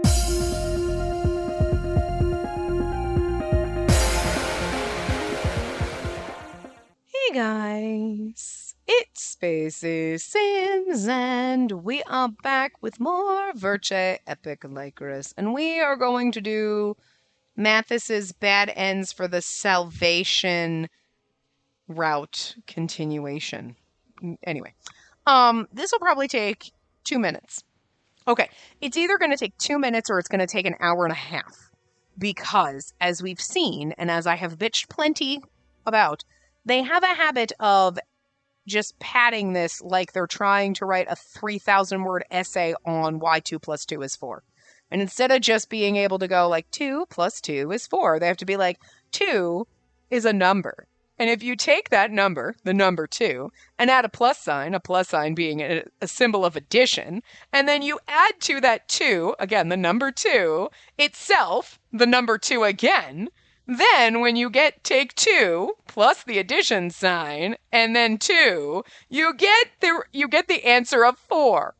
Hey guys, it's Spacey Sims, and we are back with more Virche Epic Lycoris, and we are going to do Mathis's Bad Ends for the Salvation route continuation. Anyway, this will probably take 2 minutes. Okay, it's either going to take 2 minutes or it's going to take an hour and a half, because as we've seen, and as I have bitched plenty about, they have a habit of just padding this like they're trying to write a 3,000 word essay on why 2 plus 2 is 4. And instead of just being able to go like 2 plus 2 is 4, they have to be like 2 is a number. And if you take that number, the number 2, and add a plus sign being a symbol of addition, and then you add to that 2, again, the number 2, itself, the number 2 again, then when you take 2 plus the addition sign and then 2, you get the answer of 4.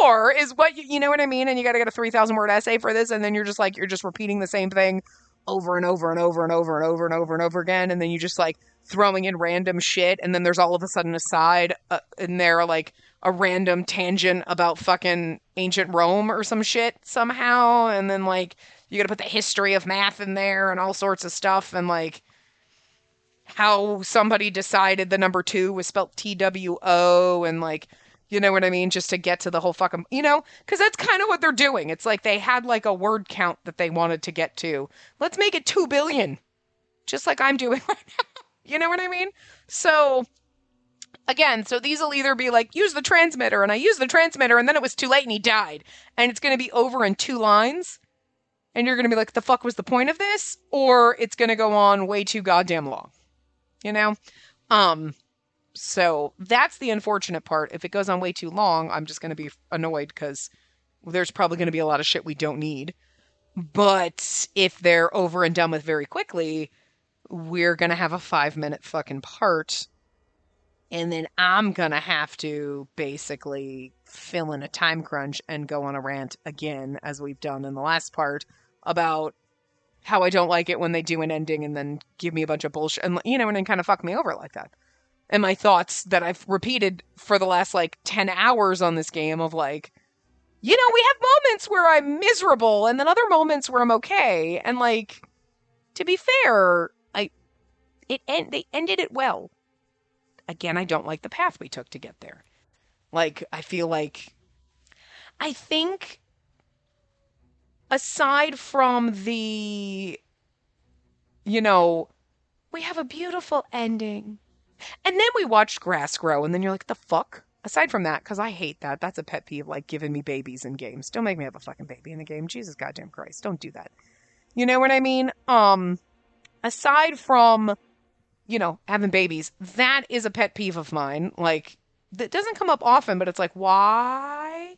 4 is what you know what I mean? And you got to get a 3,000 word essay for this, and then you're just repeating the same thing over and over and over and over and over and over and over again, and then you just like throwing in random shit, and then there's all of a sudden a side in there like a random tangent about fucking ancient Rome or some shit somehow, and then like you gotta put the history of math in there and all sorts of stuff, and like how somebody decided the number 2 was spelled TWO, and like, you know what I mean? Just to get to the whole fucking, because that's kind of what they're doing. It's like they had like a word count that they wanted to get to. Let's make it 2 billion. Just like I'm doing right now. You know what I mean? So, again, these will either be like, use the transmitter, and I used the transmitter, and then it was too late, and he died. And it's going to be over in 2 lines. And you're going to be like, the fuck was the point of this? Or it's going to go on way too goddamn long. You know? So that's the unfortunate part. If it goes on way too long, I'm just going to be annoyed because there's probably going to be a lot of shit we don't need. But if they're over and done with very quickly, we're going to have a 5-minute fucking part. And then I'm going to have to basically fill in a time crunch and go on a rant again, as we've done in the last part, about how I don't like it when they do an ending and then give me a bunch of bullshit and, and then kind of fuck me over like that. And my thoughts that I've repeated for the last, 10 hours on this game of, we have moments where I'm miserable and then other moments where I'm okay. And, to be fair, they ended it well. Again, I don't like the path we took to get there. I think, aside from the, we have a beautiful ending. And then we watched grass grow, and then you're like, the fuck? Aside from that, because I hate that. That's a pet peeve, giving me babies in games. Don't make me have a fucking baby in the game. Jesus goddamn Christ. Don't do that. You know what I mean? Aside from, having babies, that is a pet peeve of mine. That doesn't come up often, but it's like, why?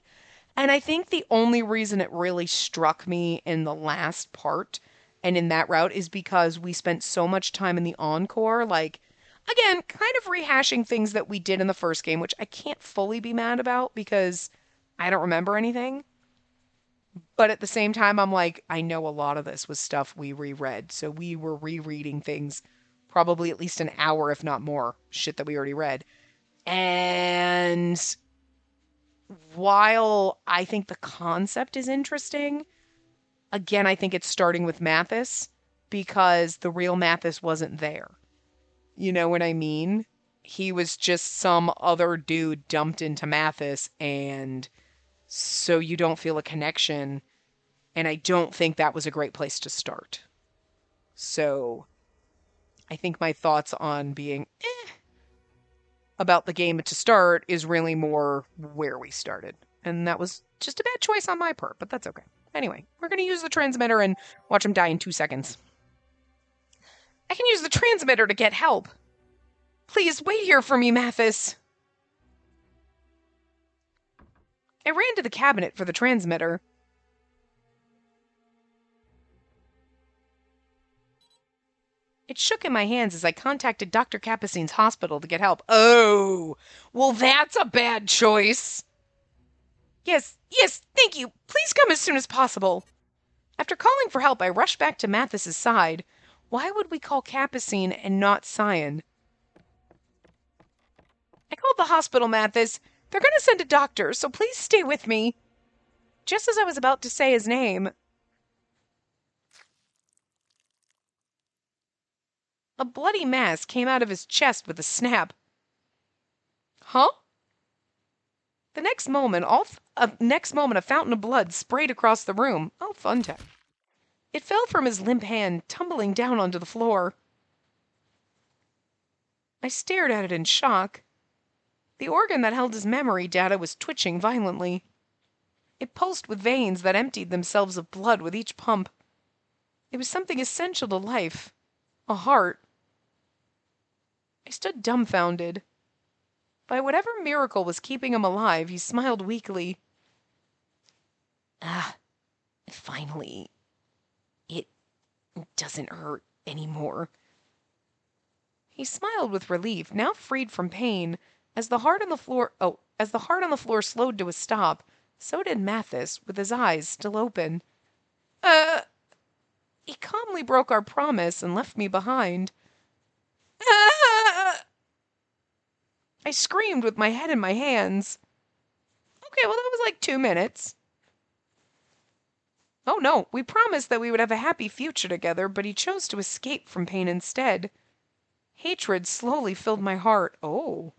And I think the only reason it really struck me in the last part and in that route is because we spent so much time in the encore, again, kind of rehashing things that we did in the first game, which I can't fully be mad about because I don't remember anything. But at the same time, I'm like, I know a lot of this was stuff we reread. So we were rereading things probably at least an hour, if not more, shit that we already read. And while I think the concept is interesting, again, I think it's starting with Mathis because the real Mathis wasn't there. You know what I mean? He was just some other dude dumped into Mathis, and so you don't feel a connection, and I don't think that was a great place to start. So I think my thoughts on being about the game to start is really more where we started. And that was just a bad choice on my part, but that's okay. Anyway, we're going to use the transmitter and watch him die in 2 seconds. I can use the transmitter to get help. Please wait here for me, Mathis. I ran to the cabinet for the transmitter. It shook in my hands as I contacted Dr. Capucine's hospital to get help. Oh, well, that's a bad choice. Yes, yes, thank you. Please come as soon as possible. After calling for help, I rushed back to Mathis's side. Why would we call Capucine and not Cyan? I called the hospital, Mathis. They're going to send a doctor, so please stay with me. Just as I was about to say his name, a bloody mass came out of his chest with a snap. Huh? The next moment, a fountain of blood sprayed across the room. Oh, fun time. It fell from his limp hand, tumbling down onto the floor. I stared at it in shock. The organ that held his memory data was twitching violently. It pulsed with veins that emptied themselves of blood with each pump. It was something essential to life. A heart. I stood dumbfounded. By whatever miracle was keeping him alive, he smiled weakly. Finally. It doesn't hurt anymore. He smiled with relief, now freed from pain. As the heart on the floor slowed to a stop, so did Mathis, with his eyes still open. He calmly broke our promise and left me behind. I screamed with my head in my hands. Okay, well, that was like 2 minutes. Oh no, we promised that we would have a happy future together, but he chose to escape from pain instead. Hatred slowly filled my heart. Oh.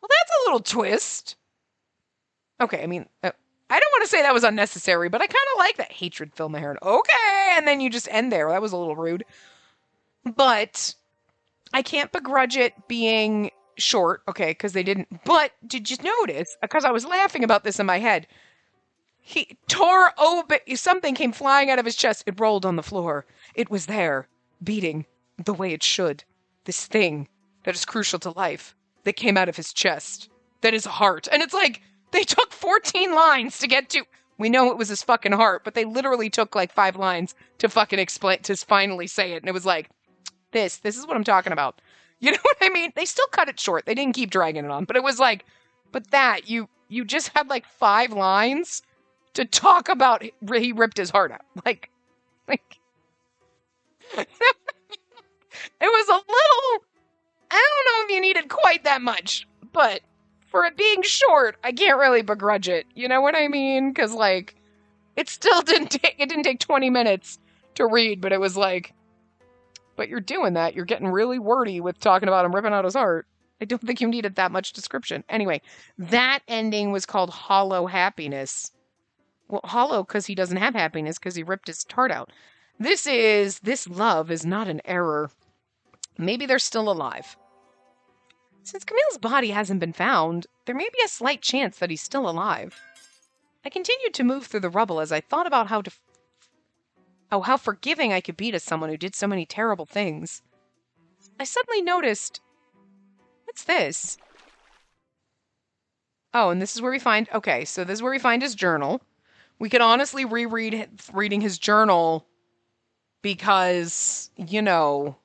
Well, that's a little twist. Okay, I mean, I don't want to say that was unnecessary, but I kind of like that hatred filled my heart. Okay, and then you just end there. That was a little rude. But I can't begrudge it being short, okay, because they didn't. But did you notice? Because I was laughing about this in my head. He tore open. Something came flying out of his chest. It rolled on the floor. It was there, beating the way it should. This thing that is crucial to life that came out of his chest. That is a heart. And it's like, they took 14 lines to get to. We know it was his fucking heart, but they literally took like 5 lines to fucking explain, to finally say it. And it was like, this is what I'm talking about. You know what I mean? They still cut it short. They didn't keep dragging it on. But it was like, but that, you just had like 5 lines to talk about he ripped his heart out. Like it was a little, I don't know if you needed quite that much, but for it being short, I can't really begrudge it. You know what I mean? Because, like, it still didn't take 20 minutes to read, but it was like, but you're doing that. You're getting really wordy with talking about him ripping out his heart. I don't think you needed that much description. Anyway, that ending was called Hollow Happiness. Well, hollow because he doesn't have happiness because he ripped his heart out. This love is not an error. Maybe they're still alive. Since Camille's body hasn't been found, there may be a slight chance that he's still alive. I continued to move through the rubble as I thought about how forgiving I could be to someone who did so many terrible things. I suddenly noticed, what's this? Oh, and this is where we find, okay, so this is where we find his journal. We could honestly reading his journal because, you know.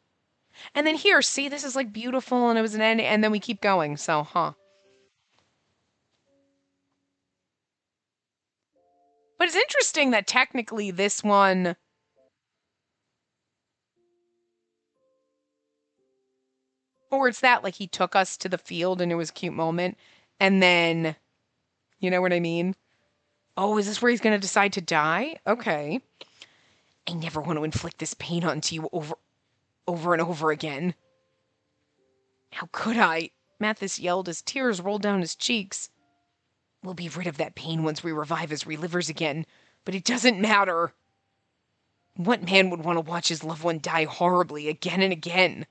And then here, see, this is like beautiful and it was an end, and then we keep going, so, But it's interesting that technically this one, or it's that, like, he took us to the field and it was a cute moment, and then, you know what I mean? Oh, is this where he's going to decide to die? Okay. I never want to inflict this pain onto you over and over again. How could I? Mathis yelled as tears rolled down his cheeks. We'll be rid of that pain once we revive his relivers again, but it doesn't matter. What man would want to watch his loved one die horribly again and again?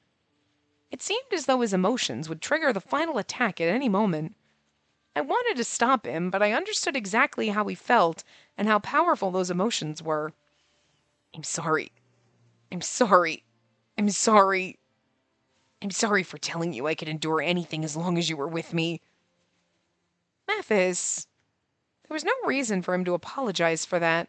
It seemed as though his emotions would trigger the final attack at any moment. I wanted to stop him, but I understood exactly how he felt and how powerful those emotions were. I'm sorry. I'm sorry. I'm sorry. I'm sorry for telling you I could endure anything as long as you were with me. Mathis, there was no reason for him to apologize for that.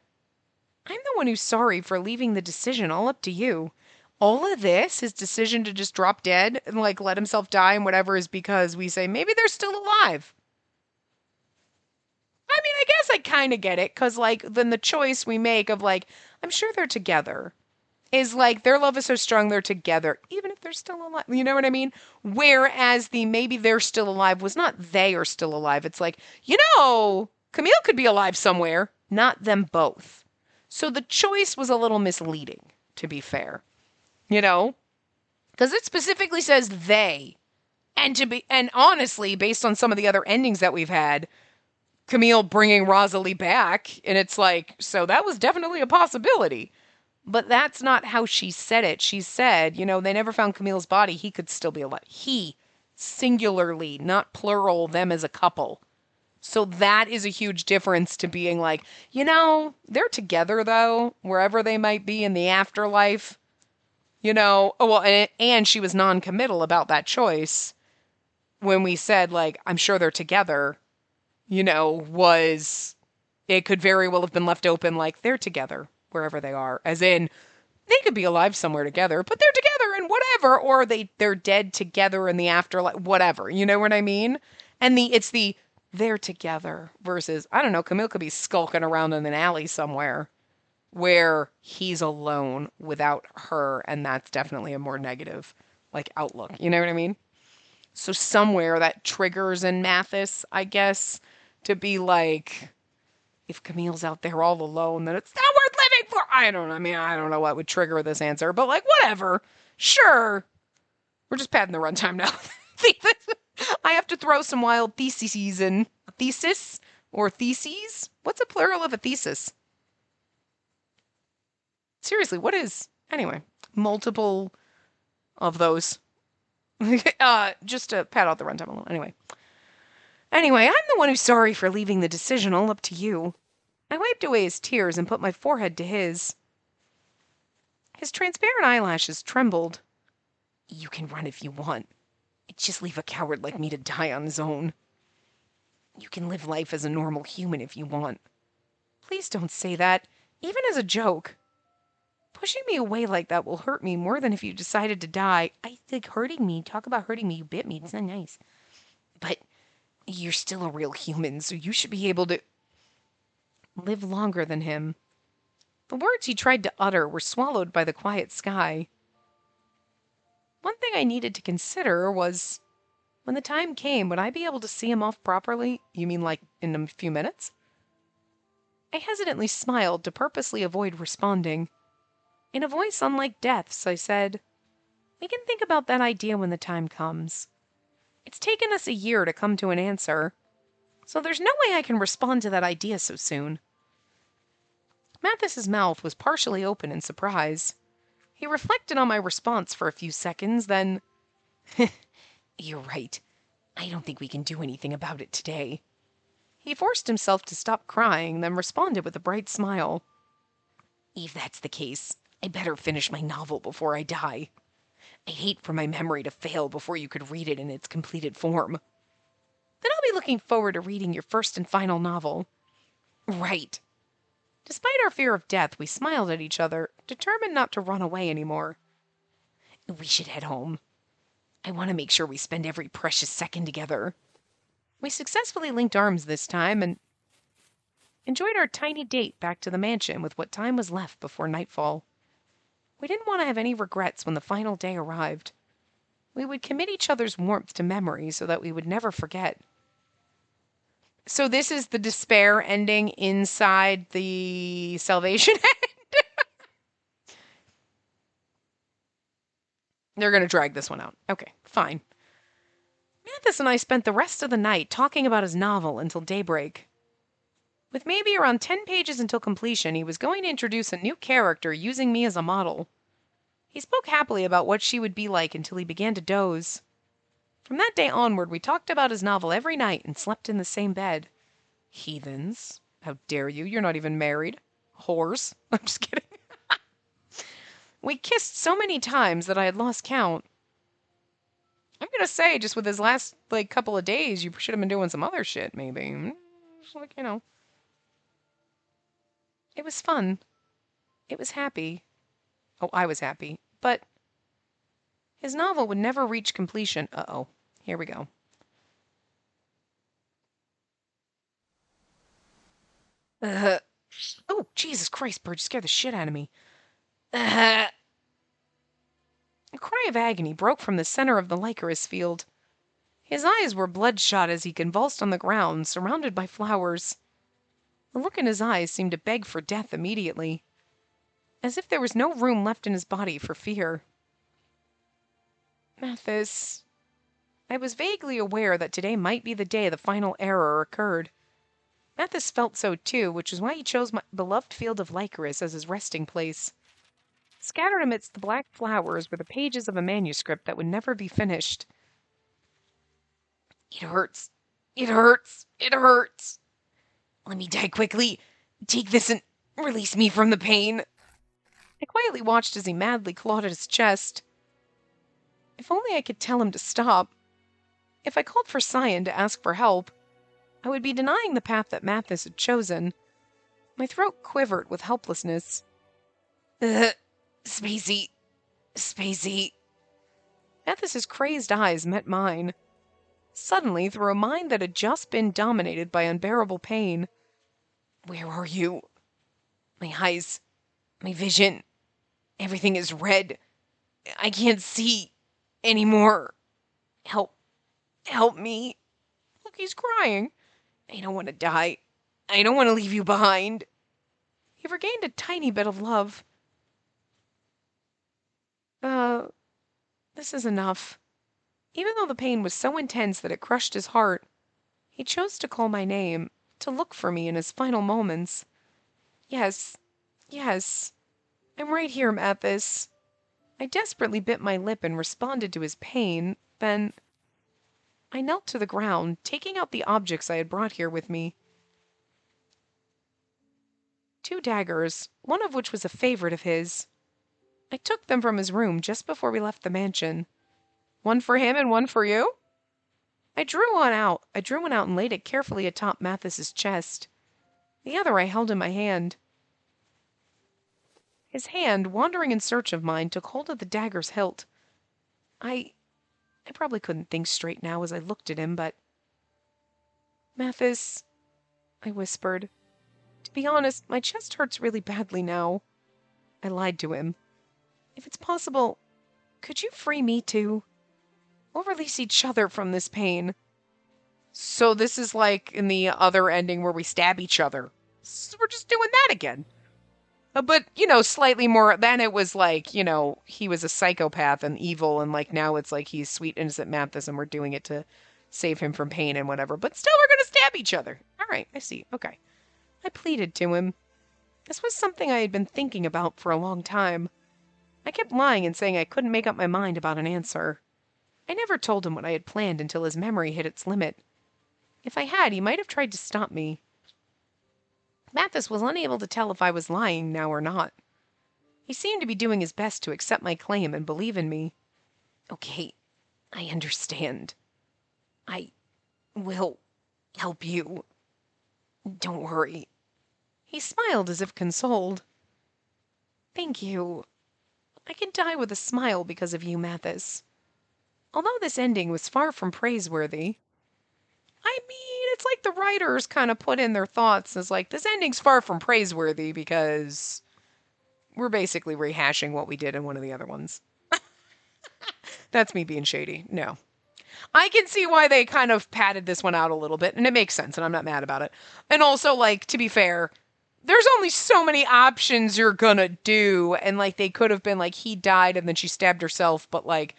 I'm the one who's sorry for leaving the decision all up to you. All of this, his decision to just drop dead and like let himself die and whatever, is because we say maybe they're still alive. I mean, I guess I kind of get it because, like, then the choice we make of, like, I'm sure they're together is like their love is so strong they're together, even if they're still alive. You know what I mean? Whereas the maybe they're still alive was not they are still alive. It's like, Camille could be alive somewhere, not them both. So the choice was a little misleading, to be fair. You know? Because it specifically says they. And honestly, based on some of the other endings that we've had, Camille bringing Rosalie back, and it's like, so that was definitely a possibility. But that's not how she said it. She said, they never found Camille's body. He could still be alive. He, singularly, not plural, them as a couple. So that is a huge difference to being like, they're together though, wherever they might be in the afterlife. And she was non-committal about that choice when we said, like, I'm sure they're together, it could very well have been left open like they're together wherever they are. As in, they could be alive somewhere together, but they're together and whatever. Or they're dead together in the afterlife, whatever. You know what I mean? And it's the they're together versus, I don't know, Camille could be skulking around in an alley somewhere where he's alone without her. And that's definitely a more negative, like, outlook. You know what I mean? So somewhere that triggers in Mathis, I guess, to be like, if Camille's out there all alone, then it's not worth living for. I don't know what would trigger this answer, but like, whatever. Sure. We're just padding the runtime now. I have to throw some wild theses in. A thesis or theses? What's a plural of a thesis? Seriously, what is? Anyway, multiple of those. Just to pad out the runtime a little. Anyway, I'm the one who's sorry for leaving the decision all up to you. I wiped away his tears and put my forehead to his. His transparent eyelashes trembled. You can run if you want. Just leave a coward like me to die on his own. You can live life as a normal human if you want. Please don't say that, even as a joke. Pushing me away like that will hurt me more than if you decided to die. I think hurting me. Talk about hurting me. You bit me. It's not nice. But you're still a real human, so you should be able to live longer than him. The words he tried to utter were swallowed by the quiet sky. One thing I needed to consider was, when the time came, would I be able to see him off properly? You mean like in a few minutes? I hesitantly smiled to purposely avoid responding. In a voice unlike Death's, I said, we can think about that idea when the time comes. It's taken us a year to come to an answer, so there's no way I can respond to that idea so soon. Mathis's mouth was partially open in surprise. He reflected on my response for a few seconds, then, You're right. I don't think we can do anything about it today. He forced himself to stop crying, then responded with a bright smile. If that's the case, I better finish my novel before I die. I'd hate for my memory to fail before you could read it in its completed form. Then I'll be looking forward to reading your first and final novel. Right. Despite our fear of death, we smiled at each other, determined not to run away anymore. We should head home. I want to make sure we spend every precious second together. We successfully linked arms this time and enjoyed our tiny date back to the mansion with what time was left before nightfall. We didn't want to have any regrets when the final day arrived. We would commit each other's warmth to memory so that we would never forget. So this is the despair ending inside the salvation end? They're going to drag this one out. Okay, fine. Mathis and I spent the rest of the night talking about his novel until daybreak. With maybe around 10 pages until completion, he was going to introduce a new character using me as a model. He spoke happily about what she would be like until he began to doze. From that day onward, we talked about his novel every night and slept in the same bed. Heathens. How dare you? You're not even married. Whores. I'm just kidding. We kissed so many times that I had lost count. I'm going to say, just with his last, couple of days, you should have been doing some other shit, maybe. Just It was fun. It was happy. Oh, I was happy. but his novel would never reach completion. Uh-oh. Here we go. Uh, oh, Jesus Christ, Bird, you scared the shit out of me. A cry of agony broke from the center of the Lycoris field. His eyes were bloodshot as he convulsed on the ground, surrounded by flowers. The look in his eyes seemed to beg for death immediately, as if there was no room left in his body for fear. Mathis. I was vaguely aware that today might be the day the final error occurred. Mathis felt so too, which is why he chose my beloved field of Lycoris as his resting place. Scattered amidst the black flowers were the pages of a manuscript that would never be finished. It hurts. It hurts. It hurts. Let me die quickly. Take this and release me from the pain. I quietly watched as he madly clawed at his chest. If only I could tell him to stop. If I called for Cyan to ask for help, I would be denying the path that Mathis had chosen. My throat quivered with helplessness. Spacey. Spacey. Mathis's crazed eyes met mine. Suddenly, through a mind that had just been dominated by unbearable pain. Where are you? My eyes. My vision. Everything is red. I can't see anymore. Help. Help me. Look, he's crying. I don't want to die. I don't want to leave you behind. He regained a tiny bit of love. This is enough. Even though the pain was so intense that it crushed his heart, he chose to call my name, to look for me in his final moments. Yes, yes, I'm right here, Mathis. I desperately bit my lip and responded to his pain, then I knelt to the ground, taking out the objects I had brought here with me. 2 daggers, one of which was a favorite of his. I took them from his room just before we left the mansion. One for him and one for you? I drew one out and laid it carefully atop Mathis's chest. The other I held in my hand. His hand, wandering in search of mine, took hold of the dagger's hilt. I probably couldn't think straight now as I looked at him, but... Mathis, I whispered. To be honest, my chest hurts really badly now. I lied to him. If it's possible, could you free me too? We'll release each other from this pain. So this is like in the other ending where we stab each other. So we're just doing that again. But, slightly more, then it was like, he was a psychopath and evil, and like now it's like he's sweet, innocent Mathis, and we're doing it to save him from pain and whatever. But still, we're going to stab each other. All right, I see. Okay. I pleaded to him. This was something I had been thinking about for a long time. I kept lying and saying I couldn't make up my mind about an answer. I never told him what I had planned until his memory hit its limit. If I had, he might have tried to stop me. Mathis was unable to tell if I was lying now or not. He seemed to be doing his best to accept my claim and believe in me. Okay, I understand. I will help you. Don't worry. He smiled as if consoled. Thank you. I can die with a smile because of you, Mathis. Although this ending was far from praiseworthy, I mean, it's like the writers kind of put in their thoughts as like, this ending's far from praiseworthy because we're basically rehashing what we did in one of the other ones. That's me being shady. No. I can see why they kind of padded this one out a little bit, and it makes sense, and I'm not mad about it. And also, like, to be fair, there's only so many options you're gonna do, and like, they could have been like, he died and then she stabbed herself, but like,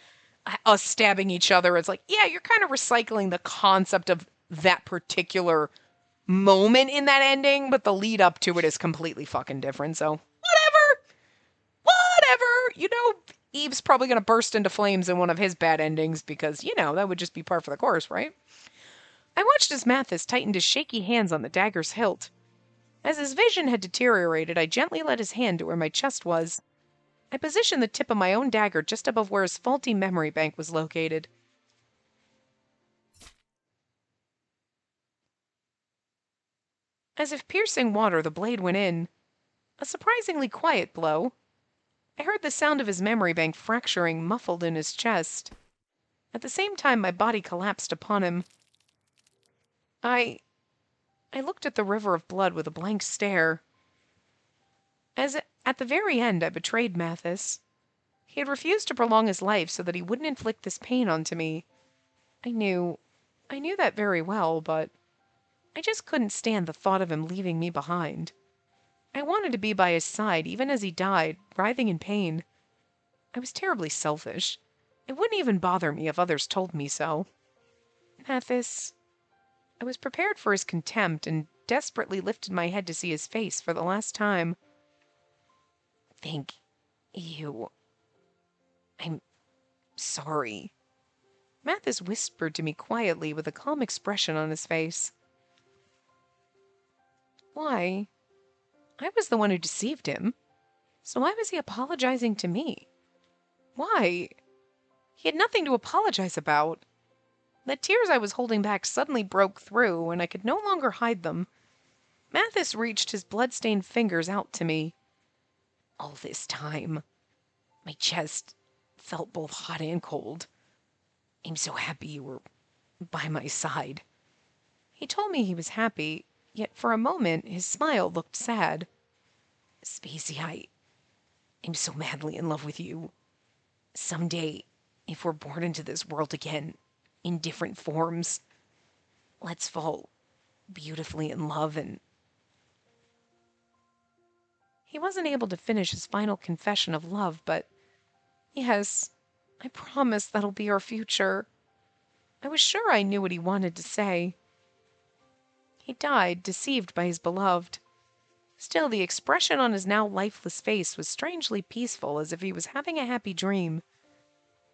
us stabbing each other, it's like, yeah, you're kind of recycling the concept of that particular moment in that ending, but the lead up to it is completely fucking different, so whatever. Eve's probably going to burst into flames in one of his bad endings because, that would just be par for the course, right? I watched as Mathis tightened his shaky hands on the dagger's hilt. As his vision had deteriorated, I gently let his hand to where my chest was. I positioned the tip of my own dagger just above where his faulty memory bank was located. As if piercing water, the blade went in. A surprisingly quiet blow. I heard the sound of his memory bank fracturing muffled in his chest. At the same time, my body collapsed upon him. I looked at the river of blood with a blank stare. As at the very end, I betrayed Mathis. He had refused to prolong his life so that he wouldn't inflict this pain onto me. I knew that very well, but I just couldn't stand the thought of him leaving me behind. I wanted to be by his side, even as he died, writhing in pain. I was terribly selfish. It wouldn't even bother me if others told me so. Mathis. I was prepared for his contempt and desperately lifted my head to see his face for the last time. Thank you. I'm sorry. Mathis whispered to me quietly with a calm expression on his face. Why? I was the one who deceived him. So why was he apologizing to me? Why? He had nothing to apologize about. The tears I was holding back suddenly broke through, and I could no longer hide them. Mathis reached his blood-stained fingers out to me. All this time, my chest felt both hot and cold. I'm so happy you were by my side. He told me he was happy, yet for a moment his smile looked sad. Spacey, I'm so madly in love with you. Someday, if we're born into this world again, in different forms, let's fall beautifully in love and... He wasn't able to finish his final confession of love, but yes, I promise that'll be our future. I was sure I knew what he wanted to say. He died, deceived by his beloved. Still, the expression on his now lifeless face was strangely peaceful, as if he was having a happy dream.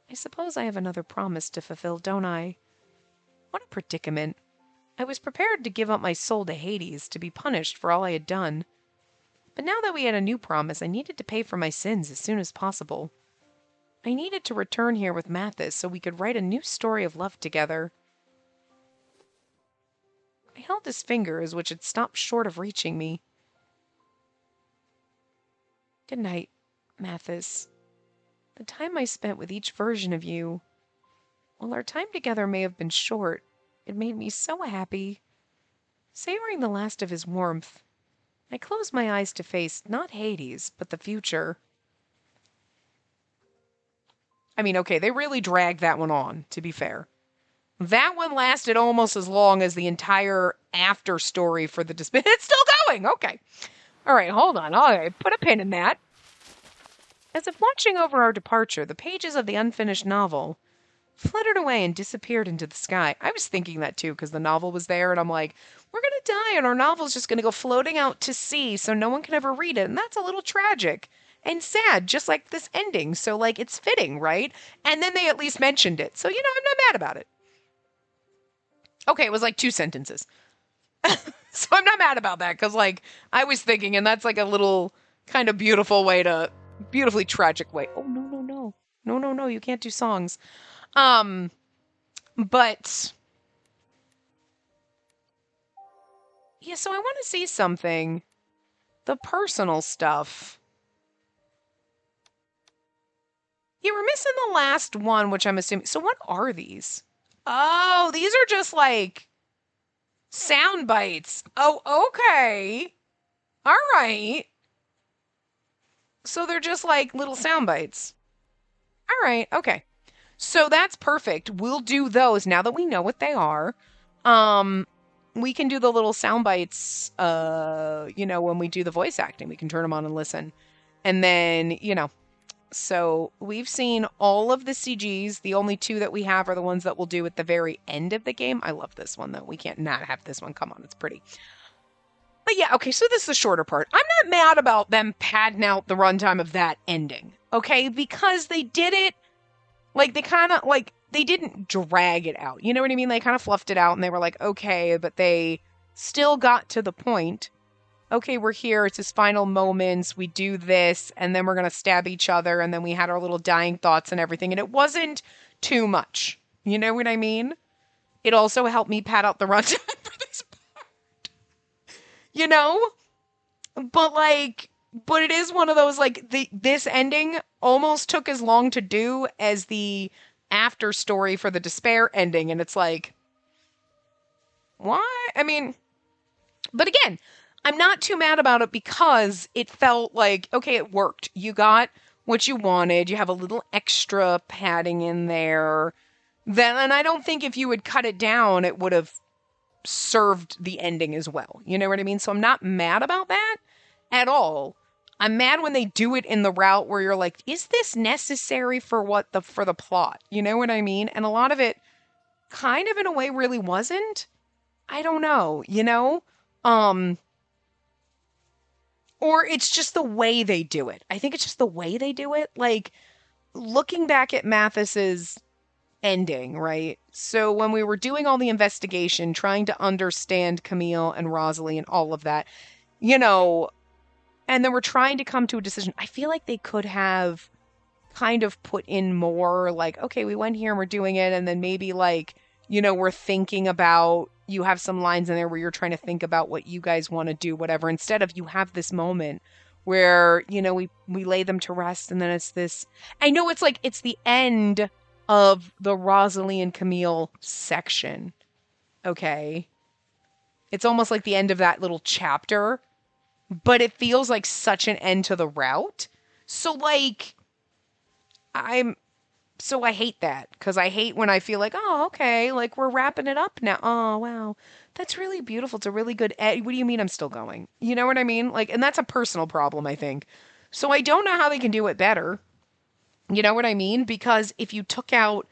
I suppose I have another promise to fulfill, don't I? What a predicament. I was prepared to give up my soul to Hades, to be punished for all I had done. But now that we had a new promise, I needed to pay for my sins as soon as possible. I needed to return here with Mathis so we could write a new story of love together. I held his fingers, which had stopped short of reaching me. Good night, Mathis. The time I spent with each version of you, while our time together may have been short, it made me so happy. Savoring the last of his warmth, I closed my eyes to face not Hades, but the future. I mean, okay, they really dragged that one on, to be fair. That one lasted almost as long as the entire after story for the disband. It's still going! Okay. All right, hold on. All right, put a pin in that. As if watching over our departure, the pages of the unfinished novel fluttered away and disappeared into the sky. I was thinking that too, because the novel was there, and I'm like, we're going to die, and our novel's just going to go floating out to sea so no one can ever read it, and that's a little tragic and sad, just like this ending. So, like, it's fitting, right? And then they at least mentioned it. So, I'm not mad about it. Okay, it was like 2 sentences. So I'm not mad about that, because, like, I was thinking, and that's like a little kind of beautifully tragic way. Oh, no. No, you can't do songs. But, yeah, so I want to see something. The personal stuff. You were missing the last one, which I'm assuming. So what are these? Oh, these are just like sound bites. Oh, okay. All right. So they're just like little sound bites. All right. Okay. So that's perfect. We'll do those now that we know what they are. We can do the little sound bites, when we do the voice acting. We can turn them on and listen. And then, so we've seen all of the CGs. The only 2 that we have are the ones that we'll do at the very end of the game. I love this one, though. We can't not have this one. Come on, it's pretty. But yeah, okay, so this is the shorter part. I'm not mad about them padding out the runtime of that ending, okay? Because they did it, like, they didn't drag it out. You know what I mean? They kind of fluffed it out, and they were like, okay, but they still got to the point. Okay, we're here, it's his final moments, we do this, and then we're going to stab each other, and then we had our little dying thoughts and everything, and it wasn't too much. You know what I mean? It also helped me pad out the runtime for this part. But, like, But it is one of those, like, this ending almost took as long to do as the after story for the Despair ending. And it's like, why? I mean, but again, I'm not too mad about it because it felt like, okay, it worked. You got what you wanted. You have a little extra padding in there. Then, and I don't think if you had cut it down, it would have served the ending as well. You know what I mean? So I'm not mad about that at all. I'm mad when they do it in the route where you're like, is this necessary for for the plot? You know what I mean? And a lot of it kind of in a way really wasn't. I don't know, you know? Or it's just the way they do it. I think it's just the way they do it. Like, looking back at Mathis's ending, right? So when we were doing all the investigation, trying to understand Camille and Rosalie and all of that, you know, and then we're trying to come to a decision. I feel like they could have kind of put in more, like, okay, we went here and we're doing it, and then maybe, like, you know, we're thinking about, you have some lines in there where you're trying to think about what you guys want to do, whatever, instead of you have this moment where, you know, we lay them to rest, and then it's this, I know it's like, it's the end of the Rosalie and Camille section, okay? It's almost like the end of that little chapter, but it feels like such an end to the route. So, like, I hate that, because I hate when I feel like, oh, okay, like, we're wrapping it up now. Oh, wow. That's really beautiful. It's a really good what do you mean I'm still going? You know what I mean? Like, and that's a personal problem, I think. So I don't know how they can do it better. You know what I mean? Because if you took out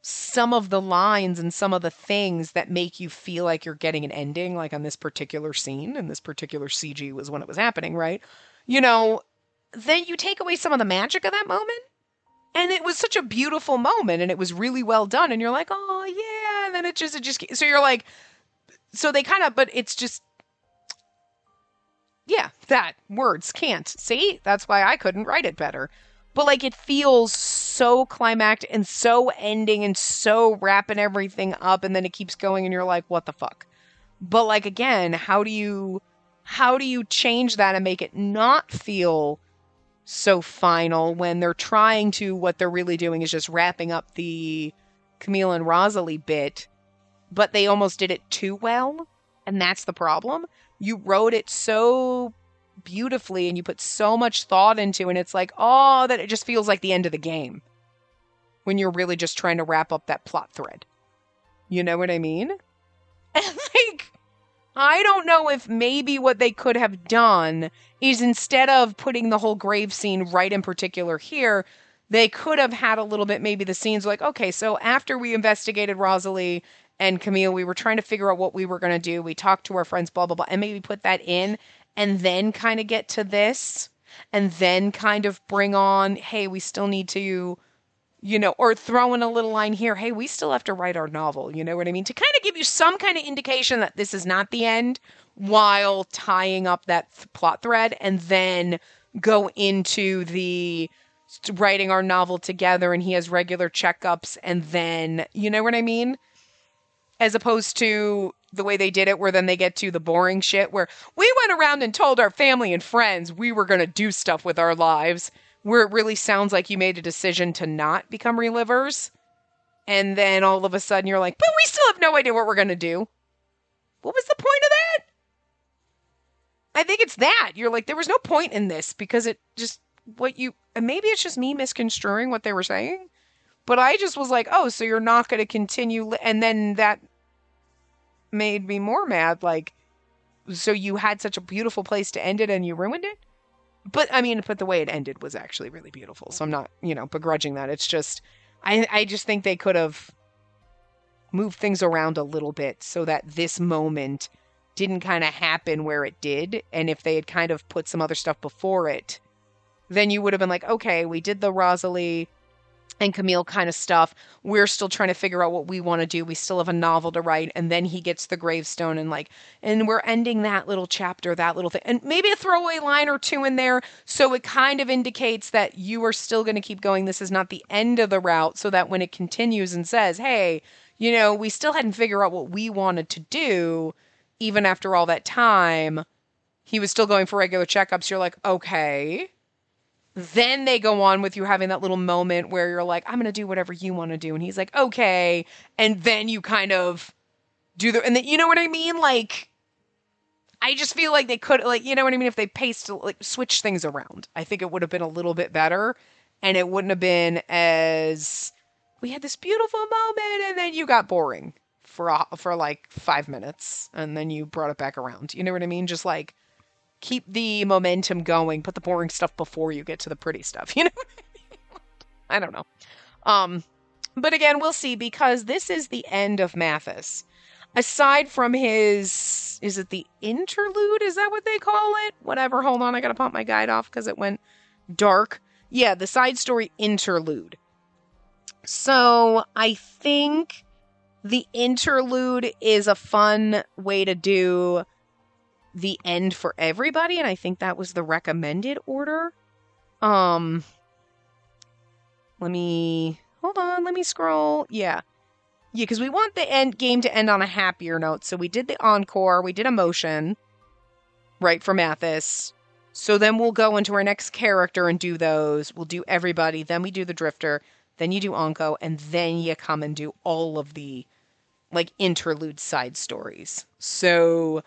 some of the lines and some of the things that make you feel like you're getting an ending, like on this particular scene, and this particular CG was when it was happening, right? You know, then you take away some of the magic of that moment. And it was such a beautiful moment, and it was really well done. And you're like, oh yeah. And then it just, so you're like, so they kind of, but it's just, yeah, that words can't. See? That's why I couldn't write it better. But, like, it feels so climactic and so ending and so wrapping everything up, and then it keeps going, and you're like, what the fuck? But, like, again, how do you change that and make it not feel so final when they're trying to, what they're really doing is just wrapping up the Camille and Rosalie bit, but they almost did it too well, and that's the problem. You wrote it so beautifully and you put so much thought into, and it's like, oh, that it just feels like the end of the game when you're really just trying to wrap up that plot thread. You know what I mean? And, like, I don't know if maybe what they could have done is, instead of putting the whole grave scene right in particular here, they could have had a little bit, maybe the scenes like, okay, so after we investigated Rosalie and Camille, we were trying to figure out what we were going to do. We talked to our friends, blah, blah, blah, and maybe put that in, and then kind of get to this, and then kind of bring on, hey, we still need to, you know, or throw in a little line here, hey, we still have to write our novel, you know what I mean? To kind of give you some kind of indication that this is not the end, while tying up that plot thread, and then go into the writing our novel together, and he has regular checkups, and then, you know what I mean? As opposed to the way they did it, where then they get to the boring shit where we went around and told our family and friends we were going to do stuff with our lives, where it really sounds like you made a decision to not become relivers. And then all of a sudden you're like, but we still have no idea what we're going to do. What was the point of that? I think it's that. You're like, there was no point in this, because it just, and maybe it's just me misconstruing what they were saying, but I just was like, oh, so you're not going to continue. And then that made me more mad. Like, so you had such a beautiful place to end it and you ruined it? But I mean, but the way it ended was actually really beautiful. So I'm not, you know, begrudging that. It's just, I just think they could have moved things around a little bit so that this moment didn't kind of happen where it did. And if they had kind of put some other stuff before it, then you would have been like, okay, we did the Rosalie and Camille kind of stuff. We're still trying to figure out what we want to do. We still have a novel to write. And then he gets the gravestone, and we're ending that little chapter, that little thing. And maybe a throwaway line or two in there. So it kind of indicates that you are still going to keep going. This is not the end of the route, so that when it continues and says, hey, you know, we still hadn't figured out what we wanted to do, even after all that time, he was still going for regular checkups. You're like, okay. Then they go on with you having that little moment where you're like, I'm going to do whatever you want to do. And he's like, okay. And then you kind of and then, you know what I mean? Like, I just feel like they could, like, you know what I mean? If they switch things around, I think it would have been a little bit better. And it wouldn't have been as, we had this beautiful moment and then you got boring for like 5 minutes. And then you brought it back around. You know what I mean? Just like, keep the momentum going, put the boring stuff before you get to the pretty stuff. You know what I mean? I don't know. But again, we'll see, because this is the end of Mathis. Aside from his, is it the interlude? Is that what they call it? Whatever. Hold on. I got to pop my guide off because it went dark. Yeah, the side story interlude. So I think the interlude is a fun way to do the end for everybody, and I think that was the recommended order. Let me scroll. Yeah, because we want the end game to end on a happier note. So we did the encore, we did emotion, right, for Mathis. So then we'll go into our next character and do those. We'll do everybody, then we do the drifter, then you do Onko, and then you come and do all of the, like, interlude side stories. So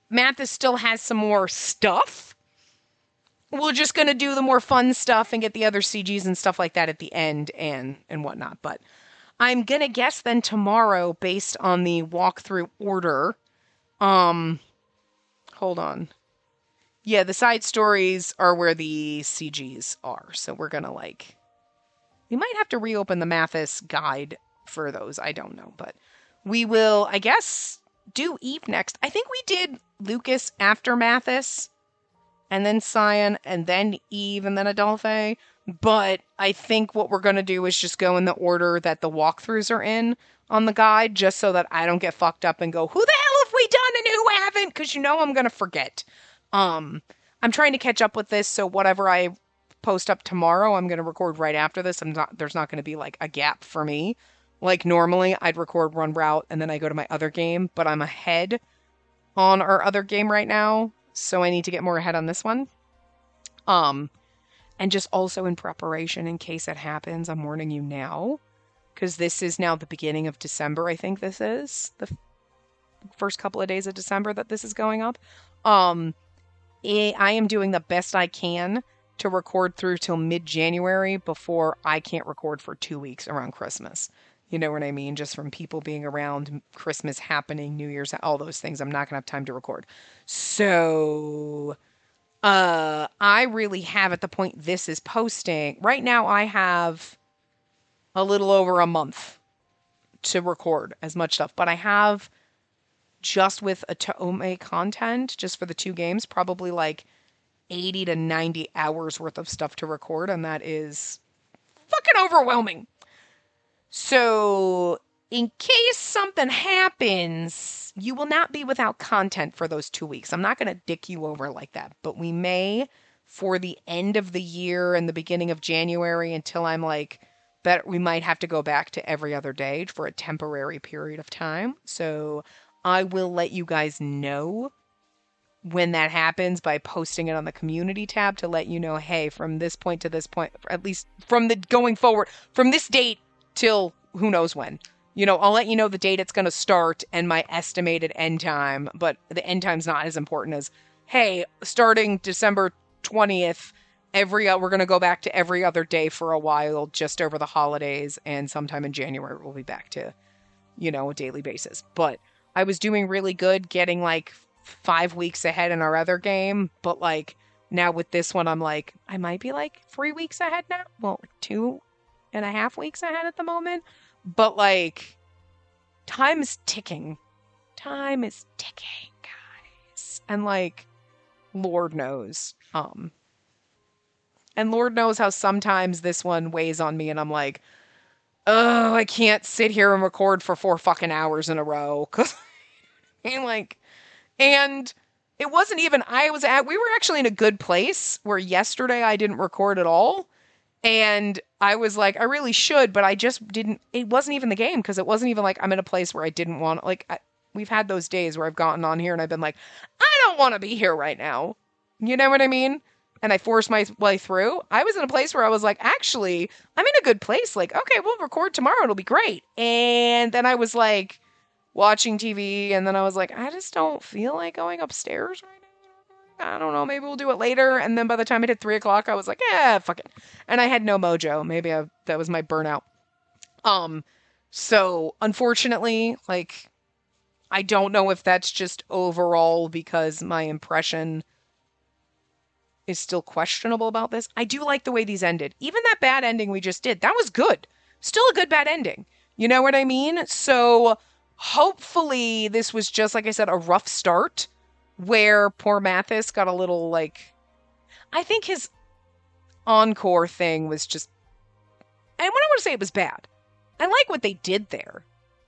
Mathis still has some more stuff. We're just going to do the more fun stuff and get the other CGs and stuff like that at the end and whatnot. But I'm going to guess then tomorrow, based on the walkthrough order. Hold on. Yeah, the side stories are where the CGs are. So we're going to, like, we might have to reopen the Mathis guide for those. I don't know. But we will, I guess, do Eve next. I think we did Lucas after Mathis, and then Cyan, and then Eve, and then Adolphe. But I think what we're going to do is just go in the order that the walkthroughs are in on the guide, just so that I don't get fucked up and go, who the hell have we done and who haven't? Because I'm going to forget. I'm trying to catch up with this, so whatever I post up tomorrow, I'm going to record right after this. There's not going to be, like, a gap for me. Like, normally, I'd record one route, and then I go to my other game, but I'm ahead on our other game right now, so I need to get more ahead on this one. And just also in preparation, in case it happens, I'm warning you now, because this is now the beginning of December, I think this is. The first couple of days of December that this is going up. I am doing the best I can to record through till mid-January before I can't record for 2 weeks around Christmas. You know what I mean? Just from people being around, Christmas happening, New Year's, all those things. I'm not going to have time to record. So, I really have, at the point this is posting, right now I have a little over a month to record as much stuff. But I have, just with Atome content, just for the 2 games, probably like 80 to 90 hours worth of stuff to record. And that is fucking overwhelming. So, in case something happens, you will not be without content for those 2 weeks. I'm not going to dick you over like that. But we may, for the end of the year and the beginning of January, until I'm like, we might have to go back to every other day for a temporary period of time. So, I will let you guys know when that happens by posting it on the community tab to let you know, hey, from this point to this point, at least from the going forward, from this date till who knows when. I'll let you know the date it's going to start and my estimated end time, but the end time's not as important as, hey, starting December 20th, we're going to go back to every other day for a while, just over the holidays, and sometime in January we'll be back to, a daily basis. But I was doing really good getting like 5 weeks ahead in our other game, but like now with this one, I'm like, I might be like 3 weeks ahead now. Well, 2.5 weeks ahead at the moment. But like, time is ticking. Time is ticking, guys. And like, Lord knows. And Lord knows how sometimes this one weighs on me and I'm like, oh, I can't sit here and record for 4 fucking hours in a row. And it wasn't even, we were actually in a good place where yesterday I didn't record at all. And I was like, I really should, but I just didn't, it wasn't even the game, because it wasn't even like I'm in a place where I didn't want, like, we've had those days where I've gotten on here and I've been like, I don't want to be here right now. You know what I mean? And I forced my way through. I was in a place where I was like, actually, I'm in a good place. Like, okay, we'll record tomorrow. It'll be great. And then I was like watching TV, and then I was like, I just don't feel like going upstairs right now. I don't know. Maybe we'll do it later. And then by the time it hit 3 o'clock, I was like, yeah, fuck it. And I had no mojo. Maybe that was my burnout. So unfortunately, like, I don't know if that's just overall because my impression is still questionable about this. I do like the way these ended. Even that bad ending we just did, that was good. Still a good bad ending. You know what I mean? So hopefully this was just, like I said, a rough start where poor Mathis got a little, like, I think his encore thing was just, and when I want to say it was bad, I like what they did there.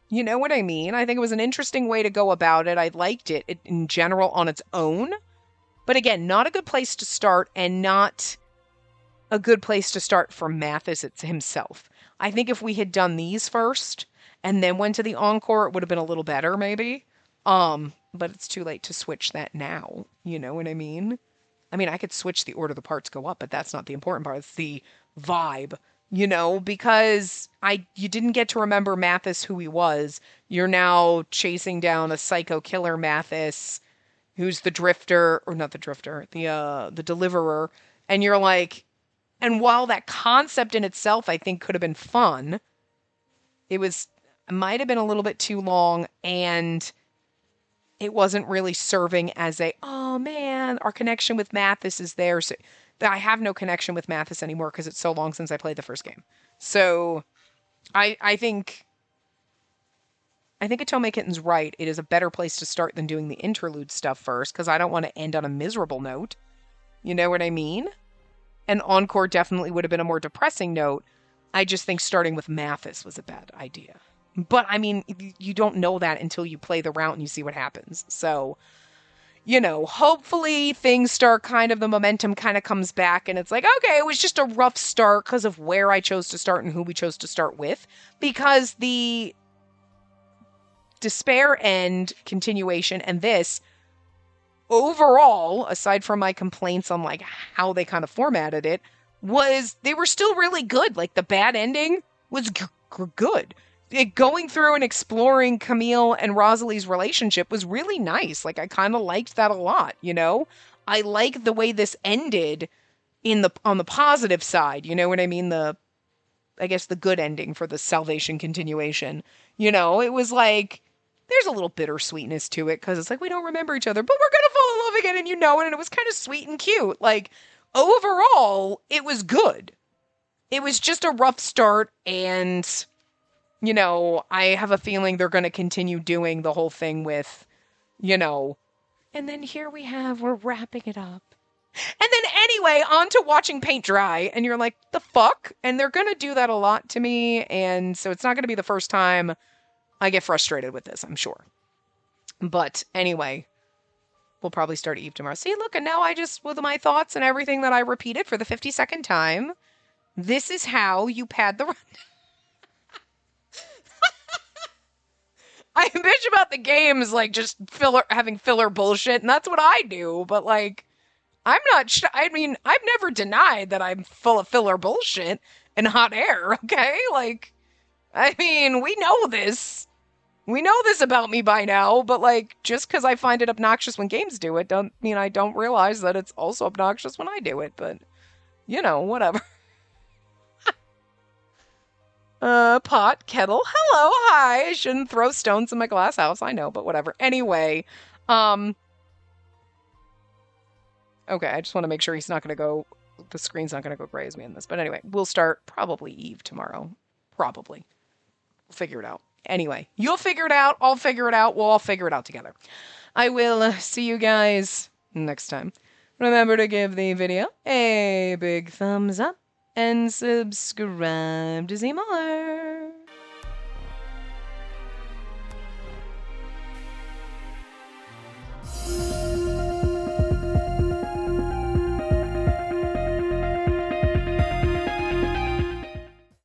You know what I mean? I think it was an interesting way to go about it. I liked it in general on its own. But again, not a good place to start, and not a good place to start for Mathis himself. I think if we had done these first and then went to the encore, it would have been a little better, maybe. But it's too late to switch that now. You know what I mean? I mean, I could switch the order the parts go up, but that's not the important part. It's the vibe, you know, because you didn't get to remember Mathis who he was. You're now chasing down a psycho killer Mathis, who's the drifter, or not the drifter, the deliverer. And you're like, and while that concept in itself, I think, could have been fun, it might have been a little bit too long, and it wasn't really serving as oh man, our connection with Mathis is there. So I have no connection with Mathis anymore because it's so long since I played the first game. So I think Atome Kitten's right. It is a better place to start than doing the interlude stuff first, because I don't want to end on a miserable note. You know what I mean? And Encore definitely would have been a more depressing note. I just think starting with Mathis was a bad idea. But, I mean, you don't know that until you play the route and you see what happens. So, you know, hopefully things start the momentum kind of comes back, and it's like, okay, it was just a rough start because of where I chose to start and who we chose to start with. Because the Despair end continuation and this, overall, aside from my complaints on like how they kind of formatted it, they were still really good. Like the bad ending was good. Going through and exploring Camille and Rosalie's relationship was really nice. Like I kind of liked that a lot, you know? I like the way this ended on the positive side, you know what I mean? I guess the good ending for the Salvation continuation. You know, it was like, there's a little bittersweetness to it because it's like we don't remember each other, but we're going to fall in love again, and you know it, and it was kind of sweet and cute. Like, overall, it was good. It was just a rough start, and, you know, I have a feeling they're going to continue doing the whole thing with, you know, and then here we're wrapping it up. And then anyway, on to watching paint dry, and you're like, the fuck? And they're going to do that a lot to me, and so it's not going to be the first time I get frustrated with this, I'm sure. But anyway, we'll probably start Eve tomorrow. See, look, and now with my thoughts and everything that I repeated for the 52nd time, this is how you pad the run. I bitch about the games, like, just having filler bullshit, and that's what I do, but, like, I'm not I mean, I've never denied that I'm full of filler bullshit and hot air, okay? Like, I mean, we know this. We know this about me by now, but, like, just because I find it obnoxious when games do it, don't mean I don't realize that it's also obnoxious when I do it, but, you know, whatever. Pot, kettle, hello, hi, I shouldn't throw stones in my glass house, I know, but whatever. Anyway, okay, I just want to make sure the screen's not going to go crazy in this, but anyway, we'll start probably Eve tomorrow. Probably. We'll figure it out. Anyway, you'll figure it out. I'll figure it out. We'll all figure it out together. I will see you guys next time. Remember to give the video a big thumbs up and subscribe to see more.